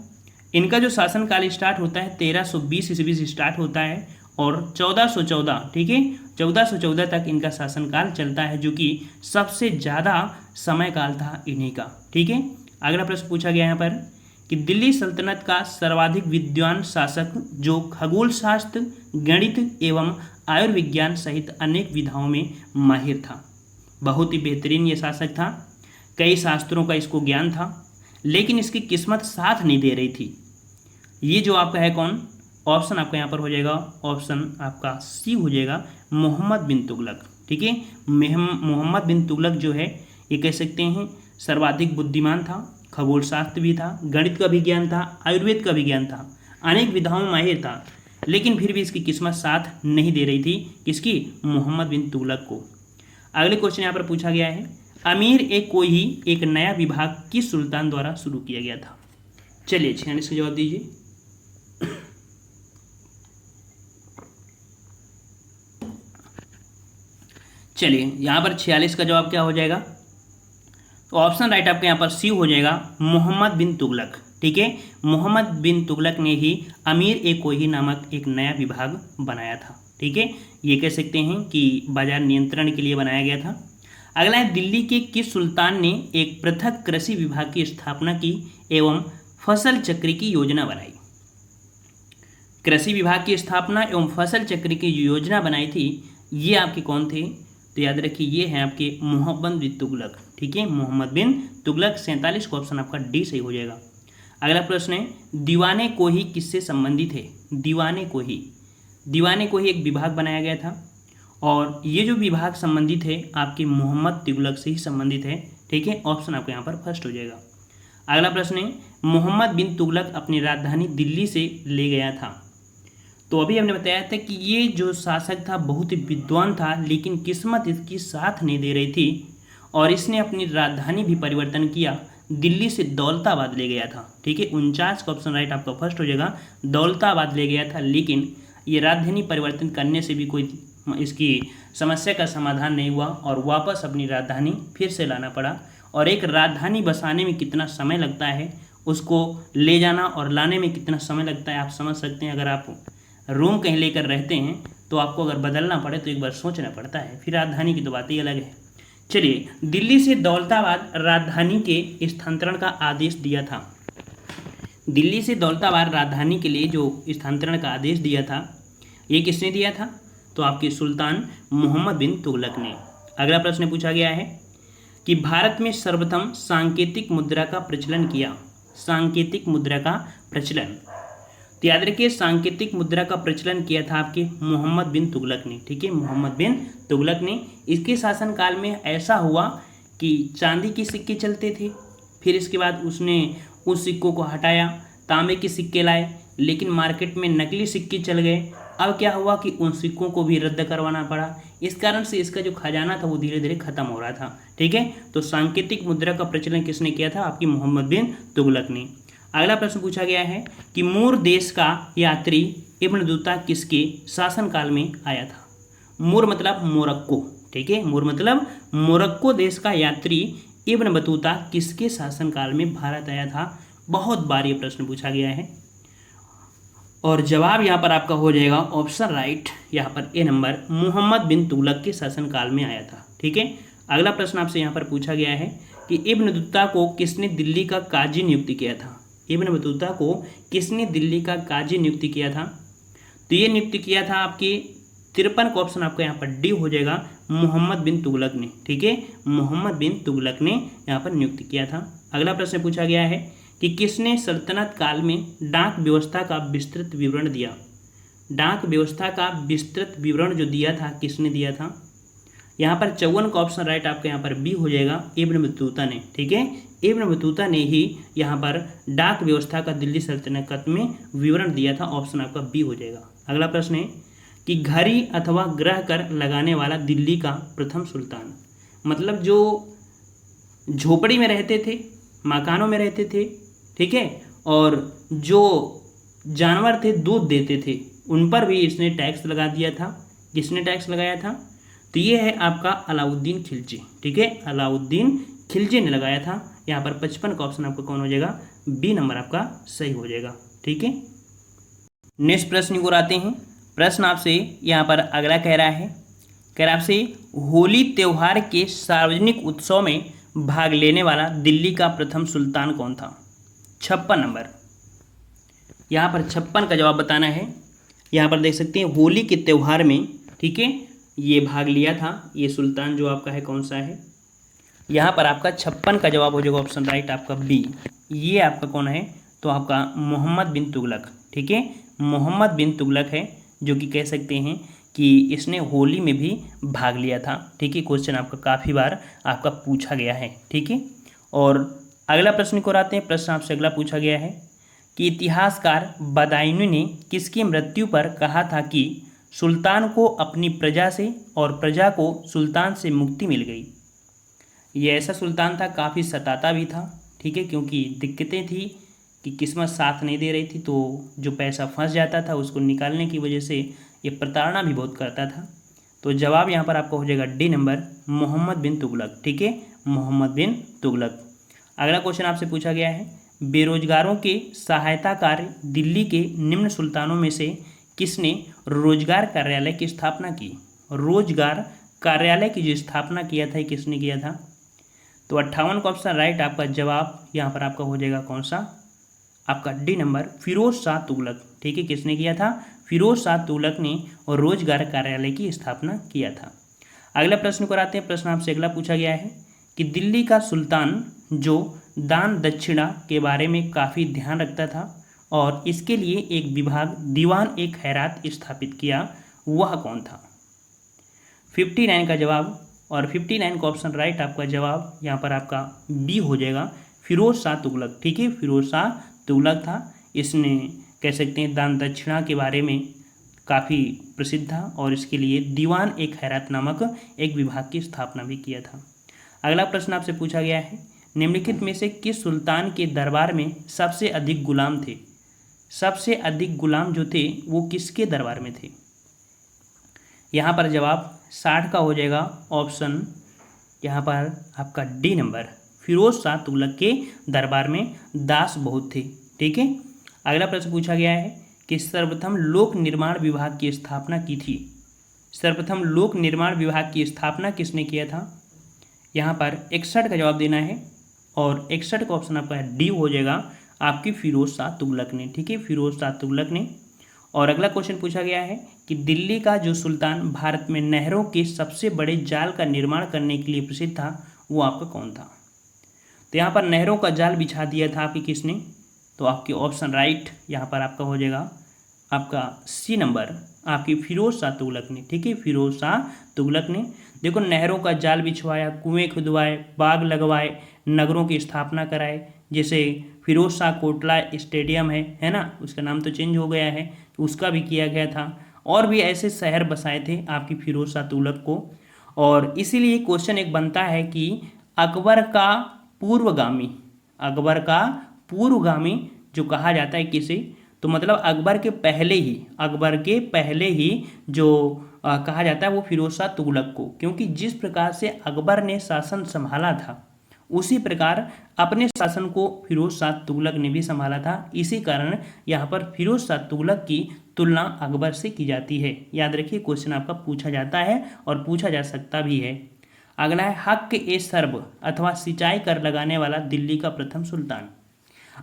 इनका जो शासनकाल स्टार्ट होता है 1320 ईस्वी से स्टार्ट होता है और 1414, ठीक है, 1414 तक इनका शासनकाल चलता है जो कि सबसे ज़्यादा समय काल था इन्हीं का। ठीक है, अगला प्रश्न पूछा गया यहाँ पर कि दिल्ली सल्तनत का सर्वाधिक विद्वान शासक जो खगोल शास्त्र, गणित एवं आयुर्विज्ञान सहित अनेक विधाओं में माहिर था। बहुत ही बेहतरीन ये शासक था, कई शास्त्रों का इसको ज्ञान था, लेकिन इसकी किस्मत साथ नहीं दे रही थी। ये जो आपका है कौन? ऑप्शन आपका यहाँ पर हो जाएगा, ऑप्शन आपका सी हो जाएगा, मोहम्मद बिन तुगलक। ठीक है, मोहम्मद बिन तुगलक जो है ये कह सकते हैं सर्वाधिक बुद्धिमान था, खगोल शास्त्र भी था, गणित का भी ज्ञान था, आयुर्वेद का भी ज्ञान था, अनेक विधाओं में माहिर था, लेकिन फिर भी इसकी किस्मत साथ नहीं दे रही थी। किसकी? मोहम्मद बिन तुगलक को। अगले क्वेश्चन यहाँ पर पूछा गया है अमीर ए कोई एक नया विभाग किस सुल्तान द्वारा शुरू किया गया था? चलिए 46 का जवाब दीजिए। चलिए यहाँ पर 46 का जवाब क्या हो जाएगा? तो ऑप्शन राइट आपका यहाँ पर सी हो जाएगा, मोहम्मद बिन तुगलक। ठीक है, मोहम्मद बिन तुगलक ने ही अमीर ए कोई नामक एक नया विभाग बनाया था। ठीक है, ये कह सकते हैं कि बाजार नियंत्रण के लिए बनाया गया था। अगला है दिल्ली के किस सुल्तान ने एक पृथक कृषि विभाग की स्थापना की एवं फसल चक्र की योजना बनाई? कृषि विभाग की स्थापना एवं फसल चक्र की योजना बनाई थी, ये आपके कौन थे? तो याद रखिए ये हैं आपके मोहम्मद बिन तुगलक। ठीक है, मोहम्मद बिन तुगलक। 47 का ऑप्शन आपका डी सही हो जाएगा। अगला प्रश्न है दीवाने कोही किससे संबंधित है? दीवाने कोही, दीवाने कोही एक विभाग बनाया गया था और ये जो विभाग संबंधित है आपके मोहम्मद तुगलक से ही संबंधित है। ठीक है, ऑप्शन आपका यहाँ पर फर्स्ट हो जाएगा। अगला प्रश्न है मोहम्मद बिन तुगलक अपनी राजधानी दिल्ली से ले गया था। तो अभी हमने बताया था कि ये जो शासक था बहुत ही विद्वान था, लेकिन किस्मत इसकी साथ नहीं दे रही थी और इसने अपनी राजधानी भी परिवर्तन किया, दिल्ली से दौलताबाद ले गया था। ठीक है, 49 का ऑप्शन राइट आपका फर्स्ट हो जाएगा, दौलताबाद ले गया था, लेकिन ये राजधानी परिवर्तन करने से भी कोई इसकी समस्या का समाधान नहीं हुआ और वापस अपनी राजधानी फिर से लाना पड़ा। और एक राजधानी बसाने में कितना समय लगता है, उसको ले जाना और लाने में कितना समय लगता है, आप समझ सकते हैं। अगर आप रूम कहीं लेकर रहते हैं तो आपको अगर बदलना पड़े तो एक बार सोचना पड़ता है, फिर राजधानी की तो बात ही अलग है। चलिए, दिल्ली से दौलताबाद राजधानी के स्थानांतरण का आदेश दिया था। दिल्ली से दौलताबाद राजधानी के लिए जो स्थानांतरण का आदेश दिया था, ये किसने दिया था? तो आपके सुल्तान मोहम्मद बिन तुगलक ने। अगला प्रश्न पूछा गया है कि भारत में सर्वप्रथम सांकेतिक मुद्रा का प्रचलन किया। सांकेतिक मुद्रा का प्रचलन, तो याद रखिए सांकेतिक मुद्रा का प्रचलन किया था आपके मोहम्मद बिन तुगलक ने। ठीक है, मोहम्मद बिन तुगलक ने। इसके शासनकाल में ऐसा हुआ कि चांदी के सिक्के चलते थे, फिर इसके बाद उसने उस सिक्कों को हटाया, तांबे के सिक्के लाए, लेकिन मार्केट में नकली सिक्के चल गए। अब क्या हुआ कि उन सिक्कों को भी रद्द करवाना पड़ा। इस कारण से इसका जो खजाना था वो धीरे धीरे खत्म हो रहा था। ठीक है, तो सांकेतिक मुद्रा का प्रचलन किसने किया था? आपकी मोहम्मद बिन तुगलक ने। अगला प्रश्न पूछा गया है कि मूर देश का यात्री इब्न बतूता किसके शासनकाल में आया था? मूर मतलब मोरक्को। ठीक है, मूर मतलब मोरक्को देश का यात्री इब्न बतूता किसके शासनकाल में भारत आया था? बहुत बार ये प्रश्न पूछा गया है और जवाब यहाँ पर आपका हो जाएगा ऑप्शन राइट, यहाँ पर ए नंबर, मोहम्मद बिन तुगलक के शासनकाल में आया था। ठीक है, अगला प्रश्न आपसे यहाँ पर पूछा गया है कि इब्न बतूता को किसने दिल्ली का काजी नियुक्त किया था? इब्न बतूता को किसने दिल्ली का काजी नियुक्त किया था? तो ये नियुक्त किया था आपके 53 का ऑप्शन आपका यहाँ पर डी हो जाएगा, मोहम्मद बिन तुगलक ने। ठीक है, मोहम्मद बिन तुगलक ने यहाँ पर नियुक्त किया था। अगला प्रश्न पूछा गया है कि किसने सल्तनत काल में डाक व्यवस्था का विस्तृत विवरण दिया? डाक व्यवस्था का विस्तृत विवरण जो दिया था किसने दिया था? यहाँ पर 54 का ऑप्शन राइट आपका यहाँ पर बी हो जाएगा, इब्न बतूता ने। ठीक है, इब्न बतूता ने ही यहाँ पर डाक व्यवस्था का दिल्ली सल्तनत में विवरण दिया था। ऑप्शन आपका बी हो जाएगा। अगला प्रश्न है कि घड़ी अथवा ग्रह कर लगाने वाला दिल्ली का प्रथम सुल्तान, मतलब जो झोपड़ी में रहते थे, मकानों में रहते थे, ठीक है, और जो जानवर थे दूध देते थे, उन पर भी इसने टैक्स लगा दिया था। किसने टैक्स लगाया था? तो ये है आपका अलाउद्दीन खिलजी। ठीक है, अलाउद्दीन खिलजी ने लगाया था। यहाँ पर 55 का ऑप्शन आपका कौन हो जाएगा? बी नंबर आपका सही हो जाएगा। ठीक है, नेक्स्ट प्रश्न को आते हैं। प्रश्न आपसे यहाँ पर अगला कह रहा है, कह रहा आपसे होली त्यौहार के सार्वजनिक उत्सव में भाग लेने वाला दिल्ली का प्रथम सुल्तान कौन था? 56 नंबर, यहाँ पर 56 का जवाब बताना है। यहाँ पर देख सकते हैं होली के त्यौहार में, ठीक है, ये भाग लिया था। ये सुल्तान जो आपका है कौन सा है? यहाँ पर आपका 56 का जवाब हो जाएगा ऑप्शन राइट आपका बी। ये आपका कौन है? तो आपका मोहम्मद बिन तुगलक। ठीक है, मोहम्मद बिन तुगलक है, जो कि कह सकते हैं कि इसने होली में भी भाग लिया था। ठीक है, क्वेश्चन आपका काफ़ी बार आपका पूछा गया है। ठीक है, और अगला प्रश्न को आते हैं। प्रश्न आपसे अगला पूछा गया है कि इतिहासकार बदायूनी ने किसकी मृत्यु पर कहा था कि सुल्तान को अपनी प्रजा से और प्रजा को सुल्तान से मुक्ति मिल गई? ये ऐसा सुल्तान था, काफ़ी सताता भी था। ठीक है, क्योंकि दिक्कतें थी कि किस्मत साथ नहीं दे रही थी, तो जो पैसा फंस जाता था उसको निकालने की वजह से ये प्रताड़ना भी बहुत करता था। तो जवाब यहाँ पर आपका हो जाएगा डी नंबर, मोहम्मद बिन तुगलक। ठीक है, मोहम्मद बिन तुगलक। अगला क्वेश्चन आपसे पूछा गया है, बेरोजगारों के सहायता कार्य दिल्ली के निम्न सुल्तानों में से किसने रोजगार कार्यालय की स्थापना की? रोजगार कार्यालय की जो स्थापना किया था, किसने किया था? तो 58 का ऑप्शन राइट आपका जवाब यहाँ पर आपका हो जाएगा कौन सा? आपका डी नंबर, फिरोज शाह तुगलक। ठीक है, किसने किया था? फिरोज शाह तुगलक ने और रोजगार कार्यालय की स्थापना किया था। अगला प्रश्न को आते हैं। प्रश्न आपसे अगला पूछा गया है कि दिल्ली का सुल्तान जो दान दक्षिणा के बारे में काफ़ी ध्यान रखता था और इसके लिए एक विभाग दीवान ए खैरात स्थापित किया, वह कौन था? 59 का जवाब और 59 का ऑप्शन राइट आपका जवाब यहाँ पर आपका बी हो जाएगा, फिरोज शाह तुगलक। ठीक है, फिरोज शाह तुगलक था। इसने कह सकते हैं दान दक्षिणा के बारे में काफ़ी प्रसिद्ध था और इसके लिए दीवान ए खैरात नामक एक विभाग की स्थापना भी किया था। अगला प्रश्न आपसे पूछा गया है, निम्नलिखित में से किस सुल्तान के दरबार में सबसे अधिक गुलाम थे? सबसे अधिक गुलाम जो थे वो किसके दरबार में थे? यहाँ पर जवाब 60 का हो जाएगा ऑप्शन यहाँ पर आपका डी नंबर, फिरोज शाह तुगलक के दरबार में दास बहुत थे। ठीक है, अगला प्रश्न पूछा गया है कि सर्वप्रथम लोक निर्माण विभाग की स्थापना की थी। सर्वप्रथम लोक निर्माण विभाग की स्थापना किसने किया था? यहाँ पर 61 का जवाब देना है और 61 का ऑप्शन आपका डी हो जाएगा, आपकी फिरोज शाह तुगलक ने। ठीक है, फिरोज शाह तुगलक ने। और अगला क्वेश्चन पूछा गया है कि दिल्ली का जो सुल्तान भारत में नहरों के सबसे बड़े जाल का निर्माण करने के लिए प्रसिद्ध था, वो आपका कौन था? तो यहाँ पर नहरों का जाल बिछा दिया था आपकी किसने? तो आपके ऑप्शन राइट यहाँ पर आपका हो जाएगा आपका सी नंबर, आपकी फिरोज शाह तुगलक ने। ठीक है, फिरोज शाह तुगलक ने। देखो, नहरों का जाल बिछवाया, कुएं खुदवाए, बाग लगवाए, नगरों की स्थापना कराए, जैसे फिरोज शाह कोटला स्टेडियम है ना, उसका नाम तो चेंज हो गया है, उसका भी किया गया था। और भी ऐसे शहर बसाए थे आपकी फिरोज शाह तुगलक को। और इसीलिए क्वेश्चन एक बनता है कि अकबर का पूर्वगामी, अकबर का पूर्वगामी जो कहा जाता है किसे, तो मतलब अकबर के पहले ही, अकबर के पहले ही जो कहा जाता है वो फिरोज शाह तुगलक को, क्योंकि जिस प्रकार से अकबर ने शासन संभाला था उसी प्रकार अपने शासन को फिरोज शाह तुगलक ने भी संभाला था। इसी कारण यहाँ पर फिरोज शाह तुगलक की तुलना अकबर से की जाती है। याद रखिए, क्वेश्चन आपका पूछा जाता है और पूछा जा सकता भी है। अगला है हक ए सर्ब अथवा सिंचाई कर लगाने वाला दिल्ली का प्रथम सुल्तान।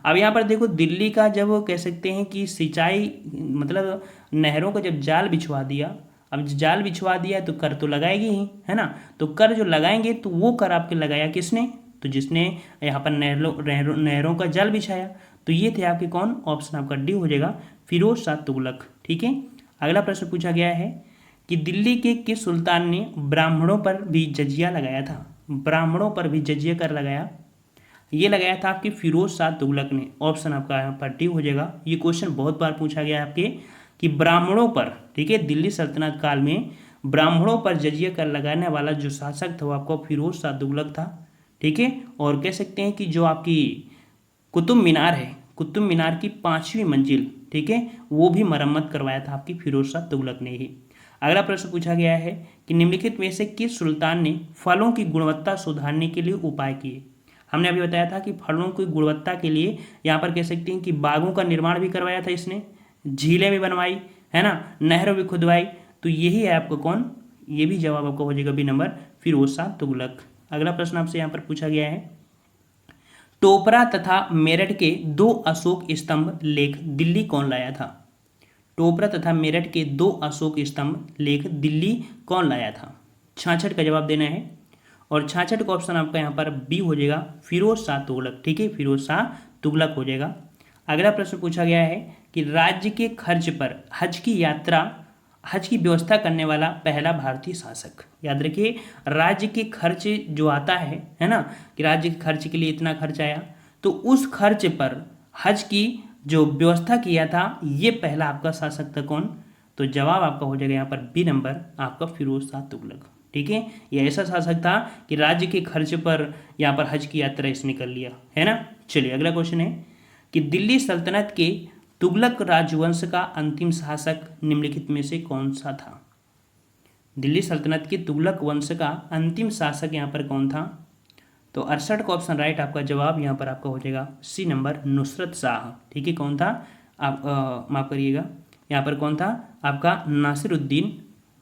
अब यहाँ पर देखो, दिल्ली का जब कह सकते हैं कि सिंचाई मतलब नहरों का जब जाल बिछवा दिया, अब जाल बिछवा दिया तो कर तो लगाएगी ही, है ना। तो कर जो लगाएंगे तो वो कर आपके लगाया किसने? तो जिसने यहाँ पर नहरों का जाल बिछाया। तो ये थे आपके कौन? ऑप्शन आपका डी हो जाएगा, फिरोज शाह तुगलक। ठीक है, अगला प्रश्न पूछा गया है कि दिल्ली के किस सुल्तान ने ब्राह्मणों पर भी जजिया लगाया था? ब्राह्मणों पर भी जजिया कर लगाया, ये लगाया था आपके फिरोज शाह तुगलक ने। ऑप्शन आपका यहाँ पर डी हो जाएगा। ये क्वेश्चन बहुत बार पूछा गया है आपके कि ब्राह्मणों पर, ठीक है, दिल्ली सल्तनत काल में ब्राह्मणों पर जजिया कर लगाने वाला जो शासक था वो आपको फिरोज शाह तुगलक था। ठीक है, और कह सकते हैं कि जो आपकी कुतुब मीनार है, कुतुब मीनार की 5वीं मंजिल, ठीक है, वो भी मरम्मत करवाया था आपकी फिरोज शाह तुगलक ने ही। अगला प्रश्न पूछा गया है कि निम्नलिखित में से किस सुल्तान ने फलों की गुणवत्ता सुधारने के लिए उपाय किए? हमने अभी बताया था कि फलों की गुणवत्ता के लिए यहाँ पर कह सकते हैं कि बागों का निर्माण भी करवाया था इसने, झीलें भी बनवाई, है ना, नहर भी खुदवाई। तो यही है आपको कौन? ये भी जवाब आपका हो जाएगा बी नंबर, फिरोज शाह तुगलक। अगला प्रश्न आपसे यहाँ पर पूछा गया है, टोपरा तथा मेरठ के 2 अशोक स्तंभ लेख दिल्ली कौन लाया था? टोपरा तथा मेरठ के 2 अशोक स्तंभ लेख दिल्ली कौन लाया था? 66 का जवाब देना है और 66 का ऑप्शन आपका यहाँ पर बी हो जाएगा, फिरोज शाह तुगलक। ठीक है, फिरोज शाह तुगलक हो जाएगा। अगला प्रश्न पूछा गया है कि राज्य के खर्च पर हज की व्यवस्था करने वाला पहला भारतीय शासक। याद रखिए, राज्य के खर्च जो आता है ना, कि राज्य के खर्च के लिए इतना खर्च आया, तो उस खर्च पर हज की जो व्यवस्था किया था ये पहला आपका शासक था कौन? तो जवाब आपका हो जाएगा यहाँ पर बी नंबर, आपका फिरोज शाह तुगलक। ठीक है, ये ऐसा शासक था कि राज्य के खर्च पर यहाँ पर हज की यात्रा इसने कर लिया, है ना। चलिए, अगला क्वेश्चन है कि दिल्ली सल्तनत के तुगलक राजवंश का अंतिम शासक निम्नलिखित में से कौन सा था? दिल्ली सल्तनत के तुगलक वंश का अंतिम शासक यहाँ पर कौन था? तो 68 का ऑप्शन राइट, आपका जवाब यहाँ पर आपका हो जाएगा सी नंबर, नुसरत शाह। ठीक है, कौन था? आप माफ करिएगा, यहाँ पर कौन था? आपका नासिरुद्दीन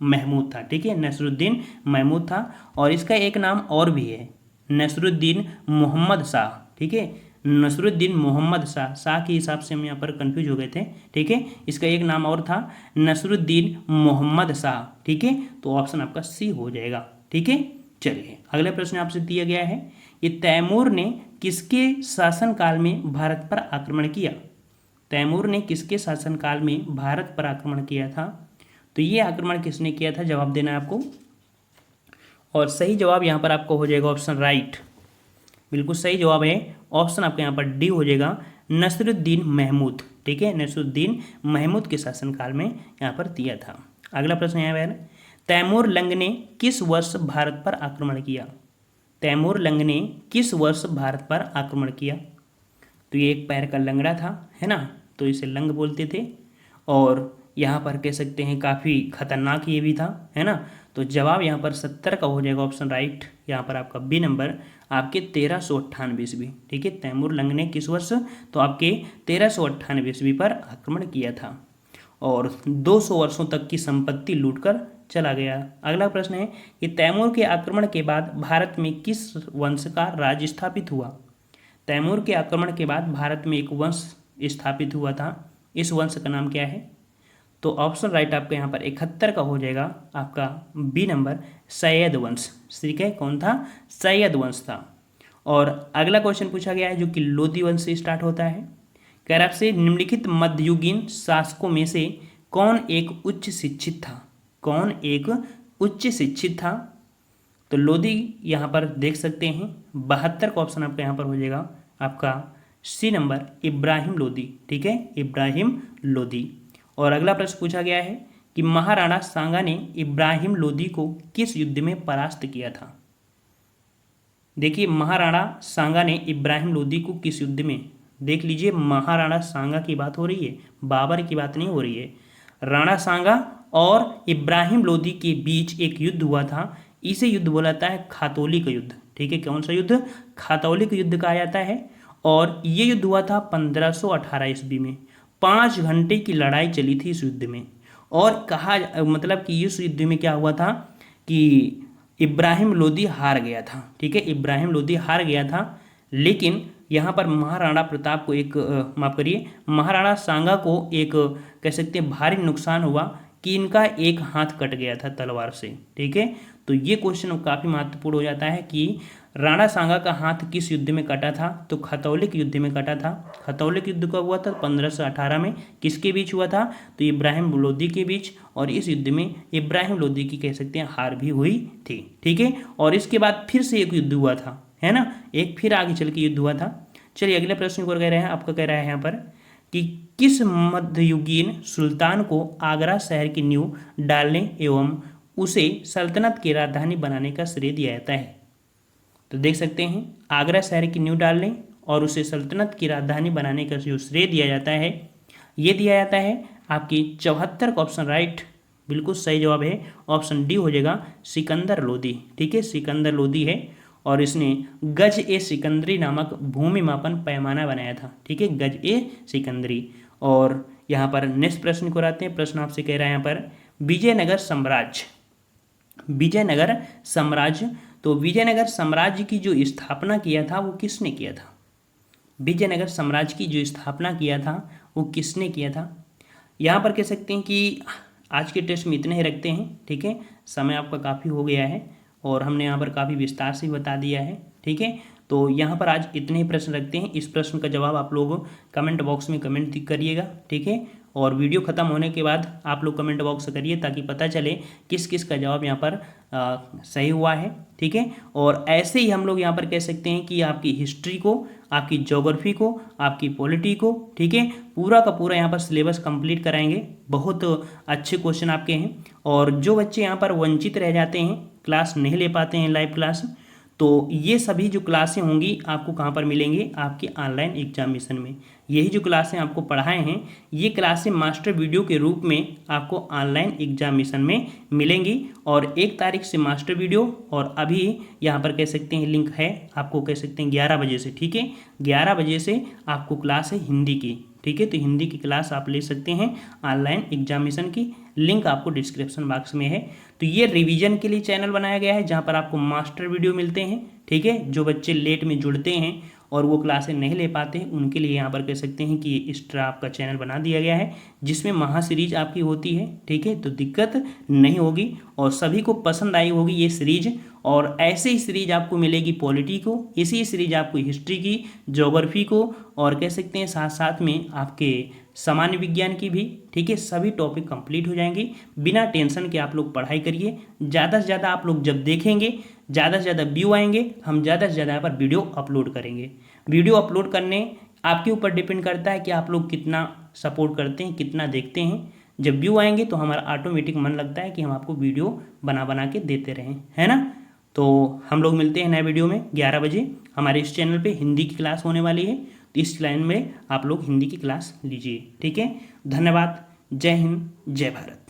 महमूद था। ठीक है, नसरुद्दीन महमूद था। और इसका एक नाम और भी है, नसरुद्दीन मोहम्मद शाह। ठीक है, नसरुद्दीन मोहम्मद शाह, शाह के हिसाब से हम यहाँ पर कंफ्यूज हो गए थे। ठीक है, इसका एक नाम और था, नसरुद्दीन मोहम्मद शाह। ठीक है, तो ऑप्शन आपका सी हो जाएगा। ठीक है, चलिए अगले प्रश्न आपसे दिया गया है, ये तैमूर ने किसके शासनकाल में भारत पर आक्रमण किया? तैमूर ने किसके शासनकाल में भारत पर आक्रमण किया था? तो ये आक्रमण किसने किया था? जवाब देना है आपको। और सही जवाब यहाँ पर आपको हो जाएगा ऑप्शन राइट, बिल्कुल सही जवाब है ऑप्शन आपका यहाँ पर डी हो जाएगा, नसरुद्दीन महमूद। ठीक है, नसरुद्दीन महमूद के शासनकाल में यहाँ पर दिया था। अगला प्रश्न यहाँ है, तैमूर लंग ने किस वर्ष भारत पर आक्रमण किया? तैमूर लंग ने किस वर्ष भारत पर आक्रमण किया? तो ये एक पैर का लंगड़ा था, है ना, तो इसे लंग बोलते थे। और यहाँ पर कह सकते हैं काफ़ी खतरनाक ये भी था, है ना। तो जवाब यहाँ पर 70 का हो जाएगा ऑप्शन राइट, यहाँ पर आपका बी नंबर, आपके 1398 ईस्वी। ठीक है, तैमूर लंग ने किस वर्ष? तो आपके 1398 ईस्वी पर आक्रमण किया था और 200 वर्षों तक की संपत्ति लूटकर चला गया। अगला प्रश्न है कि तैमूर के आक्रमण के बाद भारत में किस वंश का राज स्थापित हुआ? तैमूर के आक्रमण के बाद भारत में एक वंश स्थापित हुआ था, इस वंश का नाम क्या है? तो ऑप्शन राइट आपका यहाँ पर 71 का हो जाएगा आपका बी नंबर, सैयद वंश। ठीक है, कौन था? सैयद वंश था। और अगला क्वेश्चन पूछा गया है जो कि लोदी वंश से स्टार्ट होता है। कह रहा आपसे निम्नलिखित मध्ययुगीन शासकों में से कौन एक उच्च शिक्षित था? कौन एक उच्च शिक्षित था? तो लोदी यहाँ पर देख सकते हैं 72 का ऑप्शन आपका यहाँ पर हो जाएगा आपका सी नंबर, इब्राहिम लोदी। ठीक है, इब्राहिम लोदी। और अगला प्रश्न पूछा गया है कि महाराणा सांगा ने इब्राहिम लोदी को किस युद्ध में परास्त किया था? देखिए, महाराणा सांगा ने इब्राहिम लोदी को किस युद्ध में, देख लीजिए, महाराणा सांगा की बात हो रही है, बाबर की बात नहीं हो रही है। राणा सांगा और इब्राहिम लोदी के बीच एक युद्ध हुआ था, इसे युद्ध बोला जाता है खातौली का युद्ध। ठीक है, कौन सा युद्ध? खातौली का युद्ध कहा जाता है। और ये युद्ध हुआ था 1518 ईस्वी में। 5 घंटे की लड़ाई चली थी इस युद्ध में। और कहा मतलब कि इस युद्ध में क्या हुआ था कि इब्राहिम लोदी हार गया था। ठीक है, इब्राहिम लोदी हार गया था, लेकिन यहाँ पर महाराणा प्रताप को एक माफ करिए, महाराणा सांगा को एक कह सकते हैं भारी नुकसान हुआ कि इनका एक हाथ कट गया था तलवार से। ठीक है, तो ये क्वेश्चन काफ़ी महत्वपूर्ण हो जाता है कि राणा सांगा का हाथ किस युद्ध में कटा था? तो खतौली के युद्ध में कटा था। खतौली के युद्ध कब हुआ था? 1518 में। किसके बीच हुआ था? तो इब्राहिम लोदी के बीच। और इस युद्ध में इब्राहिम लोदी की कह सकते हैं हार भी हुई थी। ठीक है, और इसके बाद फिर से एक युद्ध हुआ था, है ना, एक फिर आगे चल के युद्ध हुआ था। चलिए अगले प्रश्न को कह रहे हैं, आपका कह रहा है यहाँ पर कि किस मध्ययुगीन सुल्तान को आगरा शहर की नींव डालने एवं उसे सल्तनत की राजधानी बनाने का श्रेय दिया जाता है? तो देख सकते हैं, आगरा शहर की नींव डालने और उसे सल्तनत की राजधानी बनाने का जो श्रेय दिया जाता है, ये दिया जाता है आपकी 74 का ऑप्शन राइट, बिल्कुल सही जवाब है ऑप्शन डी हो जाएगा, सिकंदर लोदी। ठीक है, सिकंदर लोदी है। और इसने गज ए सिकंदरी नामक भूमि मापन पैमाना बनाया था। ठीक है, गज ए सिकंदरी। और यहाँ पर नेक्स्ट प्रश्न को आते हैं। प्रश्न आपसे कह रहा है यहाँ पर विजयनगर साम्राज्य, विजयनगर साम्राज्य, तो विजयनगर साम्राज्य की जो स्थापना किया था वो किसने किया था? विजयनगर साम्राज्य की जो स्थापना किया था वो किसने किया था? यहाँ पर कह सकते हैं कि आज के टेस्ट में इतने ही रखते हैं। ठीक है, समय आपका काफ़ी हो गया है और हमने यहाँ पर काफ़ी विस्तार से बता दिया है। ठीक है, तो यहाँ पर आज इतने ही प्रश्न रखते हैं। इस प्रश्न का जवाब आप लोग कमेंट बॉक्स में कमेंट करिएगा। ठीक है, और वीडियो ख़त्म होने के बाद आप लोग कमेंट बॉक्स करिए ताकि पता चले किस किस का जवाब यहाँ पर सही हुआ है। ठीक है, और ऐसे ही हम लोग यहाँ पर कह सकते हैं कि आपकी हिस्ट्री को, आपकी ज्योग्राफी को, आपकी पॉलिटी को, ठीक है, पूरा का पूरा यहाँ पर सिलेबस कंप्लीट कराएंगे। बहुत अच्छे क्वेश्चन आपके हैं। और जो बच्चे यहाँ पर वंचित रह जाते हैं, क्लास नहीं ले पाते हैं लाइव क्लास, तो ये सभी जो क्लासें होंगी आपको कहाँ पर मिलेंगे? आपके ऑनलाइन एग्जामिनेशन में। यही जो क्लासें आपको पढ़ाए हैं, ये क्लासें मास्टर वीडियो के रूप में आपको ऑनलाइन एग्जामिनेशन में मिलेंगी। और 1 तारीख से मास्टर वीडियो, और अभी यहाँ पर कह सकते हैं लिंक है, आपको कह सकते हैं 11 बजे से। ठीक है, 11 बजे से आपको क्लास है हिंदी की। ठीक है, तो हिंदी की क्लास आप ले सकते हैं ऑनलाइन एग्जामिनेशन की, लिंक आपको डिस्क्रिप्शन बॉक्स में है। तो ये रिवीजन के लिए चैनल बनाया गया है जहाँ पर आपको मास्टर वीडियो मिलते हैं। ठीक है, जो बच्चे लेट में जुड़ते हैं और वो क्लासें नहीं ले पाते हैं उनके लिए यहाँ पर कह सकते हैं कि एक्स्ट्रा आपका चैनल बना दिया गया है जिसमें महा सीरीज आपकी होती है। ठीक है, तो दिक्कत नहीं होगी और सभी को पसंद आई होगी ये सीरीज। और ऐसे ही सीरीज आपको मिलेगी पॉलिटी को, इसी सीरीज आपको हिस्ट्री की, ज्योग्राफी को, और कह सकते हैं साथ साथ में आपके सामान्य विज्ञान की भी। ठीक है, सभी टॉपिक कंप्लीट हो जाएंगे। बिना टेंशन के आप लोग पढ़ाई करिए। ज़्यादा से ज़्यादा आप लोग जब देखेंगे, ज़्यादा से ज़्यादा व्यू आएंगे, हम ज़्यादा से ज़्यादा यहाँ पर वीडियो अपलोड करेंगे। वीडियो अपलोड करने आपके ऊपर डिपेंड करता है कि आप लोग कितना सपोर्ट करते हैं, कितना देखते हैं। जब व्यू आएंगे तो हमारा ऑटोमेटिक मन लगता है कि हम आपको वीडियो बना बना के देते रहें, है ना। तो हम लोग मिलते हैं नए वीडियो में 11 बजे। हमारे इस चैनल पे हिंदी की क्लास होने वाली है, तो इस लाइन में आप लोग हिंदी की क्लास लीजिए। ठीक है, धन्यवाद। जय हिंद, जय भारत।